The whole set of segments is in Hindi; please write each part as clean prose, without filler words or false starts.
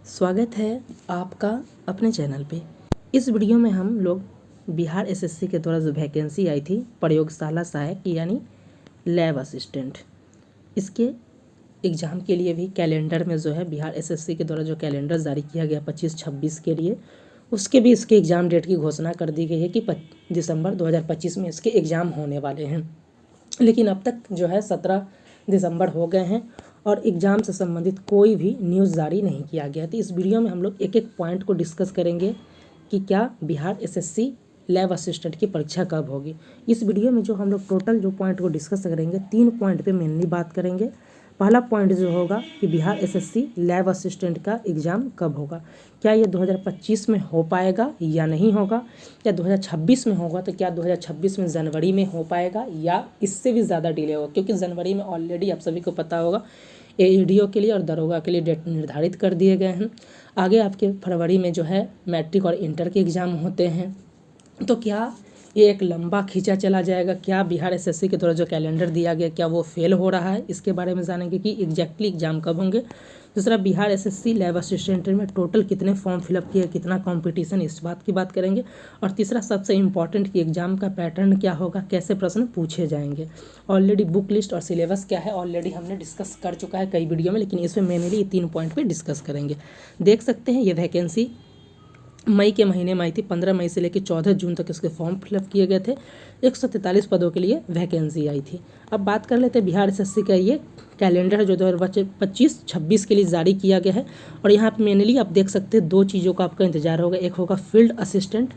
स्वागत है आपका अपने चैनल पे। इस वीडियो में हम लोग बिहार एसएससी के द्वारा जो वैकेंसी आई थी प्रयोगशाला सहायक यानी लैब असिस्टेंट, इसके एग्ज़ाम के लिए भी कैलेंडर में जो है बिहार एसएससी के द्वारा जो कैलेंडर जारी किया गया 25-26 के लिए, उसके भी इसके एग्ज़ाम डेट की घोषणा कर दी गई है कि दिसंबर 2025 में इसके एग्ज़ाम होने वाले हैं। लेकिन अब तक जो है 17 दिसंबर हो गए हैं और एग्ज़ाम से संबंधित कोई भी न्यूज़ जारी नहीं किया गया। तो इस वीडियो में हम लोग एक एक पॉइंट को डिस्कस करेंगे कि क्या बिहार एसएससी लैब असिस्टेंट की परीक्षा कब होगी। इस वीडियो में जो हम लोग टोटल जो पॉइंट को डिस्कस करेंगे 3 पॉइंट पे मेनली बात करेंगे। पहला पॉइंट जो होगा कि बिहार एसएससी लैब असिस्टेंट का एग्ज़ाम कब होगा, क्या ये 2025 में हो पाएगा या नहीं होगा, या 2026 में होगा तो क्या 2026 में जनवरी में हो पाएगा या इससे भी ज़्यादा डिले होगा, क्योंकि जनवरी में ऑलरेडी आप सभी को पता होगा एईडीओ के लिए और दरोगा के लिए डेट निर्धारित कर दिए गए हैं। आगे आपके फरवरी में जो है मैट्रिक और इंटर के एग्ज़ाम होते हैं। तो क्या ये एक लंबा खींचा चला जाएगा, क्या बिहार एसएससी के द्वारा जो कैलेंडर दिया गया क्या वो फेल हो रहा है, इसके बारे में जानेंगे कि एग्जैक्टली एग्जाम कब होंगे। दूसरा, बिहार एसएससी लैब असिस्टेंट में टोटल कितने फॉर्म फिलअप किए, कितना कंपटीशन, इस बात की बात करेंगे। और तीसरा सबसे इम्पॉर्टेंट कि एग्जाम का पैटर्न क्या होगा, कैसे प्रश्न पूछे जाएंगे। ऑलरेडी बुक लिस्ट और सिलेबस क्या है ऑलरेडी हमने डिस्कस कर चुका है कई वीडियो में, लेकिन इसमें मेनली 3 पॉइंट पे डिस्कस करेंगे। देख सकते हैं ये वैकेंसी मई के महीने में आई थी। 15 मई से लेकर 14 जून तक इसके फॉर्म फिलअप किए गए थे। 143 पदों के लिए वैकेंसी आई थी। अब बात कर लेते हैं बिहार एसएससी का ये कैलेंडर है जो 2025-26 के लिए जारी किया गया है। और यहाँ पे मेनली आप देख सकते हैं 2 चीज़ों का आपका इंतजार होगा। एक होगा फील्ड असिस्टेंट,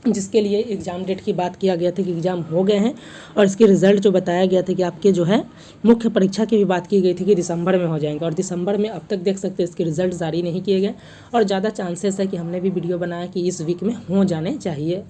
जिसके लिए एग्ज़ाम डेट की बात किया गया था कि एग्ज़ाम हो गए हैं, और इसके रिज़ल्ट जो बताया गया था कि आपके जो है मुख्य परीक्षा की भी बात की गई थी कि दिसंबर में हो जाएंगे, और दिसंबर में अब तक देख सकते हैं इसके रिज़ल्ट जारी नहीं किए गए। और ज़्यादा चांसेस है कि हमने भी वीडियो बनाया कि इस वीक में हो जाने चाहिए,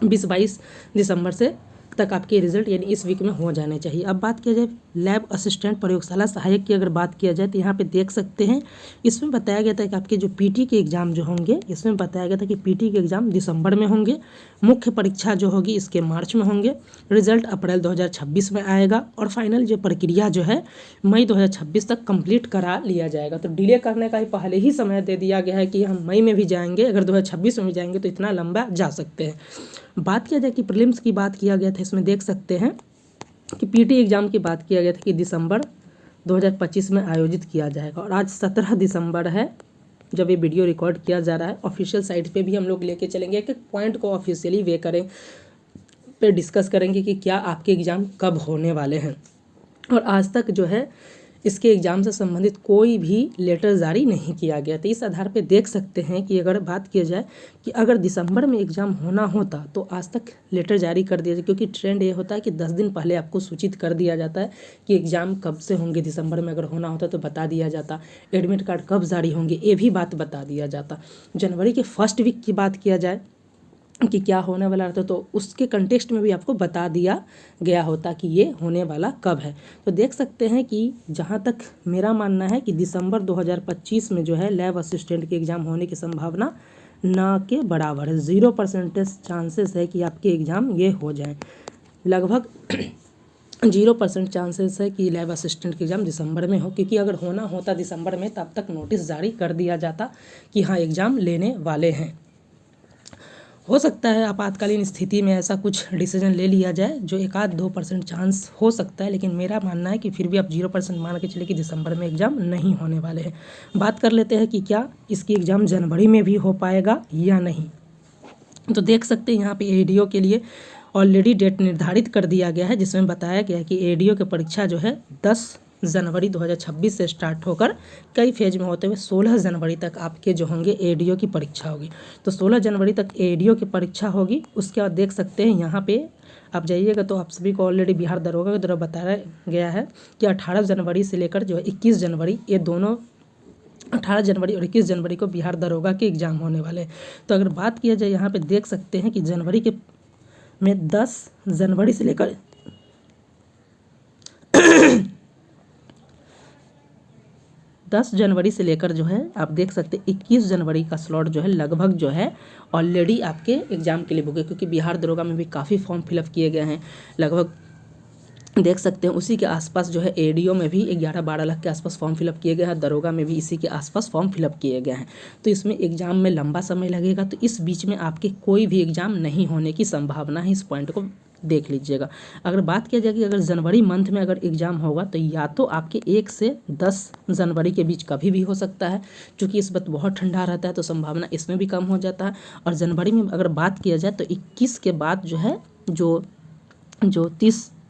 20-22 दिसंबर से तक आपके रिजल्ट यानी इस वीक में हो जाने चाहिए। अब बात किया जाए लैब असिस्टेंट प्रयोगशाला सहायक की अगर बात किया जाए तो यहाँ पे देख सकते हैं इसमें बताया गया था कि आपके जो पीटी के एग्ज़ाम जो होंगे, इसमें बताया गया था कि पीटी के एग्ज़ाम दिसंबर में होंगे, मुख्य परीक्षा जो होगी इसके मार्च में होंगे, रिजल्ट अप्रैल 2026 में आएगा, और फाइनल जो प्रक्रिया जो है मई 2026 तक कंप्लीट करा लिया जाएगा। तो डिले करने का ही पहले ही समय दे दिया गया है कि हम मई में भी जाएंगे, अगर 2026 में भी जाएंगे तो इतना लंबा जा सकते हैं। बात किया जाए कि प्रीलिम्स की बात किया गया था, इसमें देख सकते हैं कि पीटी एग्ज़ाम की बात किया गया था कि दिसंबर 2025 में आयोजित किया जाएगा। और आज 17 दिसंबर है जब ये वीडियो रिकॉर्ड किया जा रहा है। ऑफिशियल साइट पे भी हम लोग लेके चलेंगे, एक एक पॉइंट को ऑफिशियली वे करें पे डिस्कस करेंगे कि क्या आपके एग्ज़ाम कब होने वाले हैं। और आज तक जो है इसके एग्ज़ाम से संबंधित कोई भी लेटर जारी नहीं किया गया। तो इस आधार पे देख सकते हैं कि अगर बात किया जाए कि अगर दिसंबर में एग्ज़ाम होना होता तो आज तक लेटर जारी कर दिया जाए, क्योंकि ट्रेंड ये होता है कि 10 दिन पहले आपको सूचित कर दिया जाता है कि एग्ज़ाम कब से होंगे। दिसंबर में अगर होना होता तो बता दिया जाता, एडमिट कार्ड कब जारी होंगे ये भी बात बता दिया जाता। जनवरी के फर्स्ट वीक की बात किया जाए कि क्या होने वाला रहता तो उसके कंटेक्स्ट में भी आपको बता दिया गया होता कि ये होने वाला कब है। तो देख सकते हैं कि जहाँ तक मेरा मानना है कि दिसंबर 2025 में जो है लैब असिस्टेंट के एग्ज़ाम होने की संभावना ना के बराबर है। 0% चांसेस है कि आपके एग्ज़ाम ये हो जाए। लगभग 0% चांसेस है कि लैब असिस्टेंट के एग्ज़ाम दिसंबर में हो, क्योंकि अगर होना होता दिसंबर में तब तक नोटिस जारी कर दिया जाता कि हाँ एग्ज़ाम लेने वाले हैं। हो सकता है आपातकालीन स्थिति में ऐसा कुछ डिसीजन ले लिया जाए जो 1-2% चांस हो सकता है, लेकिन मेरा मानना है कि फिर भी आप 0% मान के चले कि दिसंबर में एग्ज़ाम नहीं होने वाले हैं। बात कर लेते हैं कि क्या इसकी एग्ज़ाम जनवरी में भी हो पाएगा या नहीं। तो देख सकते हैं यहाँ पे एडीओ के लिए ऑलरेडी डेट निर्धारित कर दिया गया है, जिसमें बताया गया है कि एडीओ की परीक्षा जो है 10 जनवरी 2026 से स्टार्ट होकर कई फेज में होते हुए 16 जनवरी तक आपके जो होंगे एडीओ की परीक्षा होगी। तो 16 जनवरी तक एडीओ की परीक्षा होगी। उसके बाद देख सकते हैं यहाँ पे आप जाइएगा तो आप सभी को ऑलरेडी बिहार दरोगा की तरफ बताया गया है कि 18 जनवरी से लेकर जो है 21 जनवरी, ये दोनों 18 जनवरी और 21 जनवरी को बिहार दरोगा के एग्ज़ाम होने वाले हैं। तो अगर बात किया जाए यहाँ पे देख सकते हैं कि जनवरी के में 10 जनवरी से लेकर 10 जनवरी से लेकर जो है आप देख सकते हैं 21 जनवरी का स्लॉट जो है लगभग जो है ऑलरेडी आपके एग्ज़ाम के लिए बुक है, क्योंकि बिहार दरोगा में भी काफ़ी फॉर्म फिलअप किए गए हैं। लगभग देख सकते हैं उसी के आसपास जो है एडीओ में भी 11-12 लाख के आसपास फॉर्म फिलअप किए गए हैं, दरोगा में भी इसी के आसपास फॉर्म फिलअप किए गए हैं। तो इसमें एग्ज़ाम में लंबा समय लगेगा, तो इस बीच में आपके कोई भी एग्ज़ाम नहीं होने की संभावना है, इस पॉइंट को देख लीजिएगा। अगर बात किया जाए कि अगर जनवरी मंथ में अगर एग्ज़ाम होगा तो या तो आपके 1 से 10 जनवरी के बीच कभी भी हो सकता है, क्योंकि इस वक्त बहुत ठंडा रहता है तो संभावना इसमें भी कम हो जाता है। और जनवरी में अगर बात किया जाए तो 21 के बाद जो है जो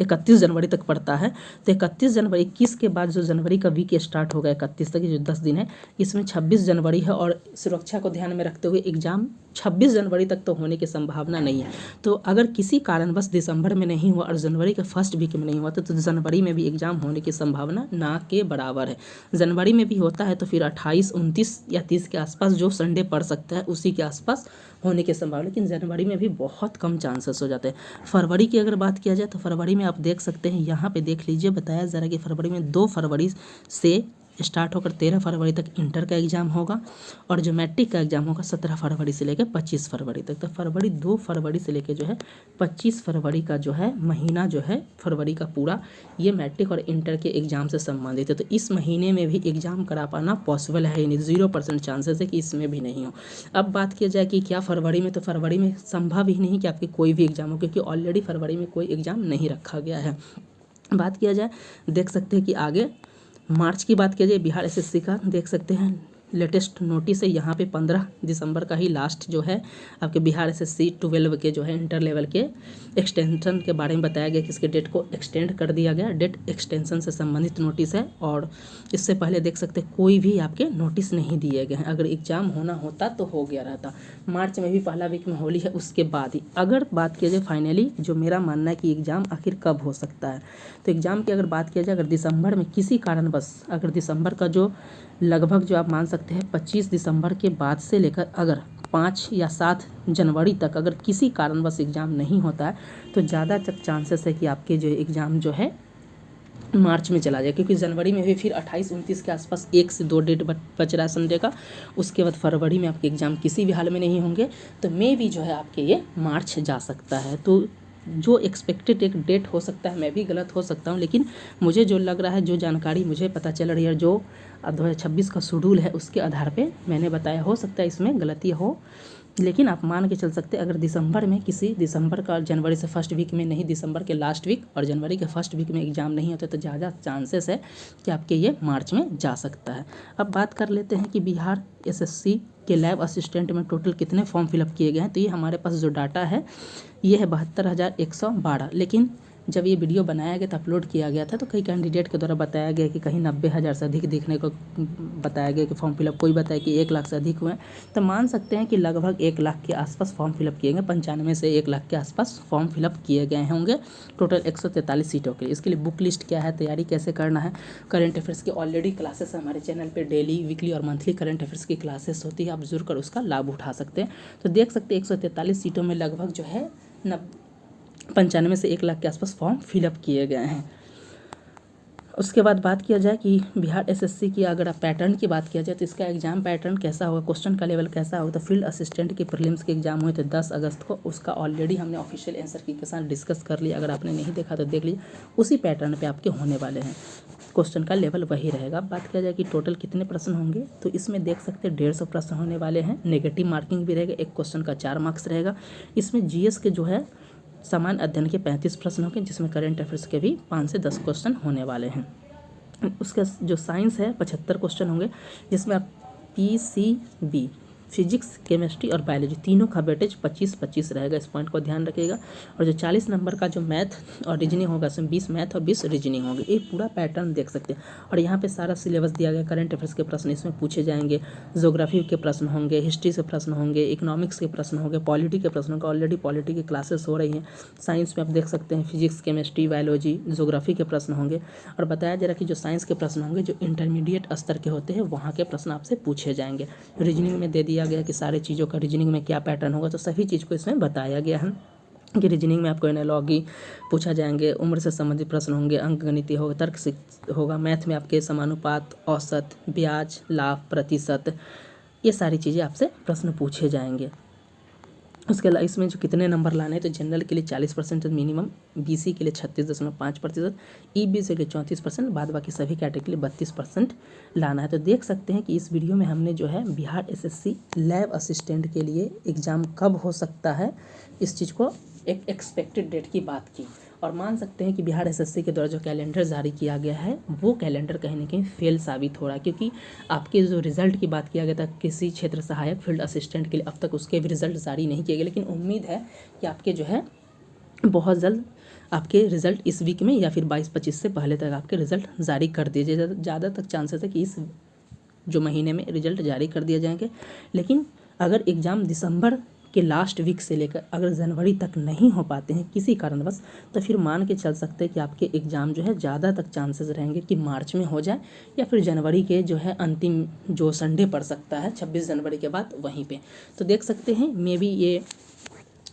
31 जनवरी तक पड़ता है, तो 31 जनवरी 21 के बाद जो जनवरी का वीक स्टार्ट होगा 31 तक, जो 10 दिन है, इसमें 26 जनवरी है और सुरक्षा को ध्यान में रखते हुए एग्ज़ाम 26 जनवरी तक तो होने की संभावना नहीं है। तो अगर किसी कारणवश दिसंबर में नहीं हुआ और जनवरी के फर्स्ट वीक में नहीं हुआ तो जनवरी में भी एग्ज़ाम होने की संभावना ना के बराबर है। जनवरी में भी होता है तो फिर 28, 29 या 30 के आसपास जो संडे पड़ सकता है उसी के आसपास होने की संभावना, लेकिन जनवरी में भी बहुत कम चांसेस हो जाते हैं। फरवरी की अगर बात किया जाए तो फरवरी में आप देख सकते हैं, यहाँ पे देख लीजिए, बताया जा रहा है कि फरवरी में 2 फरवरी से स्टार्ट होकर 13 फरवरी तक इंटर का एग्ज़ाम होगा और जो मैट्रिक का एग्ज़ाम होगा 17 फरवरी से लेकर 25 फरवरी तक। तो फरवरी 2 फरवरी से लेकर जो है 25 फरवरी का जो है महीना जो है फरवरी का पूरा, ये मैट्रिक और इंटर के एग्ज़ाम से संबंधित है। तो इस महीने में भी एग्ज़ाम करा पाना पॉसिबल है ही नहीं, 0% चांसेस है कि इसमें भी नहीं हो। अब बात किया जाए कि क्या फरवरी में, तो फरवरी में संभव ही नहीं कि आपकी कोई भी एग्ज़ाम हो, क्योंकि ऑलरेडी फरवरी में कोई एग्ज़ाम नहीं रखा गया है। बात किया जाए, देख सकते हैं कि आगे मार्च की बात किया जाए, बिहार एसएससी का देख सकते हैं लेटेस्ट नोटिस है, यहाँ पे 15 दिसंबर का ही लास्ट जो है आपके बिहार एसएससी 12 के जो है इंटर लेवल के एक्सटेंशन के बारे में बताया गया कि इसके डेट को एक्सटेंड कर दिया गया। डेट एक्सटेंशन से संबंधित नोटिस है और इससे पहले देख सकते हैं कोई भी आपके नोटिस नहीं दिए गए हैं। अगर एग्ज़ाम होना होता तो हो गया रहता, मार्च में भी पहला वीक में होली है उसके बाद ही। अगर बात किया जाए फाइनली जो मेरा मानना है कि एग्ज़ाम आखिर कब हो सकता है, तो एग्ज़ाम की अगर बात किया जाए, अगर दिसंबर में किसी कारणवश, अगर दिसंबर का जो लगभग जो आप मान सकते हैं 25 दिसंबर के बाद से लेकर अगर 5 या 7 जनवरी तक अगर किसी कारणवश एग्ज़ाम नहीं होता है तो ज़्यादा तक चांसेस है कि आपके जो एग्ज़ाम जो है मार्च में चला जाए, क्योंकि जनवरी में भी फिर 28, 29 के आसपास 1 से 2 डेट बच रहा है संडे का। उसके बाद फरवरी में आपके एग्ज़ाम किसी भी हाल में नहीं होंगे, तो मे भी जो है आपके ये मार्च जा सकता है। तो जो एक्सपेक्टेड एक डेट हो सकता है, मैं भी गलत हो सकता हूँ, लेकिन मुझे जो लग रहा है, जो जानकारी मुझे पता चल रही है, जो 2026 का शेड्यूल है उसके आधार पे मैंने बताया, हो सकता है इसमें गलती हो, लेकिन आप मान के चल सकते हैं अगर दिसंबर में किसी दिसंबर का जनवरी से फर्स्ट वीक में नहीं, दिसंबर के लास्ट वीक और जनवरी के फर्स्ट वीक में एग्ज़ाम नहीं होता तो ज़्यादा चांसेस है कि आपके ये मार्च में जा सकता है। अब बात कर लेते हैं कि बिहार एसएससी के लैब असिस्टेंट में टोटल कितने फॉर्म फिलअप किए गए हैं। तो ये हमारे पास जो डाटा है ये है 72,112, लेकिन जब ये वीडियो बनाया गया था, अपलोड किया गया था, तो कई कैंडिडेट के द्वारा बताया गया कि कहीं 90,000 से अधिक देखने को बताया गया कि फॉर्म फिलअप, कोई बताया कि 1 लाख से अधिक हुए। तो मान सकते हैं कि लगभग 1 लाख के आसपास फॉर्म फिलअप किए गए, 95 से 1 लाख के आसपास फॉर्म फिलअप किए गए होंगे टोटल 143 सीटों के लिए। इसके लिए बुक लिस्ट क्या है, तैयारी कैसे करना है, करंट अफेयर्स की ऑलरेडी क्लासेस हमारे चैनल पर डेली, वीकली और मंथली करंट अफेयर्स की क्लासेस होती है, आप जरूर कर उसका लाभ उठा सकते हैं। तो देख सकते हैं 143 सीटों में लगभग जो है 95 से 1 लाख के आसपास फॉर्म फिलअप किए गए हैं। उसके बाद बात किया जाए कि बिहार एसएससी की अगर आप पैटर्न की बात किया जाए तो इसका एग्ज़ाम पैटर्न कैसा होगा, क्वेश्चन का लेवल कैसा होगा। तो फील्ड असिस्टेंट के प्रीलिम्स के एग्जाम हुए थे 10 अगस्त को, उसका ऑलरेडी हमने ऑफिशियल आंसर की के साथ डिस्कस कर लिया, अगर आपने नहीं देखा तो देख लीजिए। उसी पैटर्न पे आपके होने वाले हैं, क्वेश्चन का लेवल वही रहेगा। बात किया जाए कि टोटल कितने प्रश्न होंगे, तो इसमें देख सकते हैं 150 प्रश्न होने वाले हैं। नेगेटिव मार्किंग भी रहेगा, एक क्वेश्चन का 4 मार्क्स रहेगा। इसमें जीएस के जो है सामान्य अध्ययन के 35 प्रश्न होंगे, जिसमें करंट अफेयर्स के भी 5 से 10 क्वेश्चन होने वाले हैं। उसका जो साइंस है 75 क्वेश्चन होंगे, जिसमें आप पीसीबी, फिजिक्स, केमिस्ट्री और बायोलॉजी तीनों का वेटेज 25-25 रहेगा, इस पॉइंट को ध्यान रखिएगा। और जो 40 नंबर का जो मैथ और रीजनिंग होगा, उसमें 20 मैथ और 20 रीजनिंग होंगे। ये पूरा पैटर्न देख सकते हैं। और यहाँ पे सारा सिलेबस दिया गया, करंट अफेयर्स के प्रश्न इसमें पूछे जाएंगे, ज्योग्राफी के प्रश्न होंगे, हिस्ट्री से प्रश्न होंगे, इकोनॉमिक्स के प्रश्न होंगे, पॉलिटी के प्रश्न होंगे। ऑलरेडी पॉलिटी की क्लासेस हो रही हैं। साइंस में आप देख सकते हैं फिजिक्स, केमिस्ट्री, बायोलॉजी, ज्योग्राफी के प्रश्न होंगे। और बताया जा रहा है कि जो साइंस के प्रश्न होंगे जो इंटरमीडिएट स्तर के होते हैं वहाँ के प्रश्न आपसे पूछे जाएंगे। रीजनिंग में दे दिया गया कि सारे चीज़ों का रीजनिंग में क्या पैटर्न होगा, तो सभी चीज़ को इसमें बताया गया है कि रीजनिंग में आपको एनालॉगी पूछा जाएंगे, उम्र से संबंधित प्रश्न होंगे, अंक गणितीय होगा, तर्क से होगा, मैथ में आपके समानुपात, औसत, ब्याज, लाभ, प्रतिशत, ये सारी चीज़ें आपसे प्रश्न पूछे जाएंगे। उसके अलावा इसमें जो कितने नंबर लाने हैं, तो जनरल के लिए 40% मिनिमम, बीसी के लिए 36.5%, ईबीसी के लिए 34%, बाद बाकी सभी कैटेगरी के लिए 32% लाना है। तो देख सकते हैं कि इस वीडियो में हमने जो है बिहार एसएससी लैब असिस्टेंट के लिए एग्ज़ाम कब हो सकता है, इस चीज़ को एक एक्सपेक्टेड डेट की बात की, और मान सकते हैं कि बिहार एसएससी के द्वारा जो कैलेंडर जारी किया गया है वो कैलेंडर कहीं ना कहीं फेल साबित हो रहा है, क्योंकि आपके जो रिज़ल्ट की बात किया गया था कृषि क्षेत्र सहायक फील्ड असिस्टेंट के लिए, अब तक उसके भी रिज़ल्ट जारी नहीं किए गए, लेकिन उम्मीद है कि आपके जो है बहुत जल्द आपके रिज़ल्ट इस वीक में या फिर 22-25 से पहले तक आपके रिज़ल्ट जारी कर दिए जाए। ज़्यादा तक चांसेस है कि इस जो महीने में रिज़ल्ट जारी कर दिए जाएंगे। लेकिन अगर एग्ज़ाम दिसंबर के लास्ट वीक से लेकर अगर जनवरी तक नहीं हो पाते हैं किसी कारणवश, तो फिर मान के चल सकते हैं कि आपके एग्ज़ाम जो है ज़्यादा तक चांसेस रहेंगे कि मार्च में हो जाए, या फिर जनवरी के जो है अंतिम जो संडे पड़ सकता है 26 जनवरी के बाद वहीं पे। तो देख सकते हैं, मे बी ये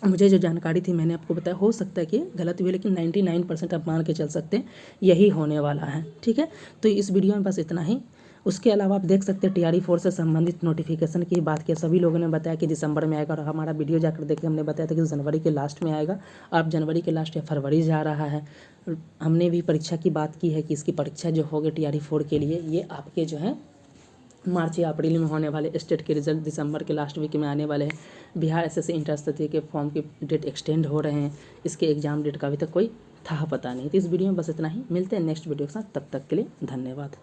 मुझे जो जानकारी थी मैंने आपको बताया, हो सकता है कि गलत हुई, लेकिन 99% आप मान के चल सकते हैं यही होने वाला है। ठीक है, तो इस वीडियो में बस इतना ही। उसके अलावा आप देख सकते हैं TRE4 से संबंधित नोटिफिकेशन की बात की, सभी लोगों ने बताया कि दिसंबर में आएगा, और हमारा वीडियो जाकर देख के हमने बताया था कि जनवरी के लास्ट में आएगा। अब जनवरी के लास्ट या फरवरी जा रहा है। हमने भी परीक्षा की बात की है कि इसकी परीक्षा जो होगी TRE4 के लिए, ये आपके जो है मार्च या अप्रैल में होने वाले, स्टेट के रिजल्ट दिसंबर के लास्ट वीक में आने वाले हैं। बिहार एसएससी इंटर स्तरीय के फॉर्म की डेट एक्सटेंड हो रहे हैं, इसके एग्ज़ाम डेट का अभी तक कोई था पता नहीं। तो इस वीडियो में बस इतना ही, मिलते हैं नेक्स्ट वीडियो के साथ, तब तक के लिए धन्यवाद।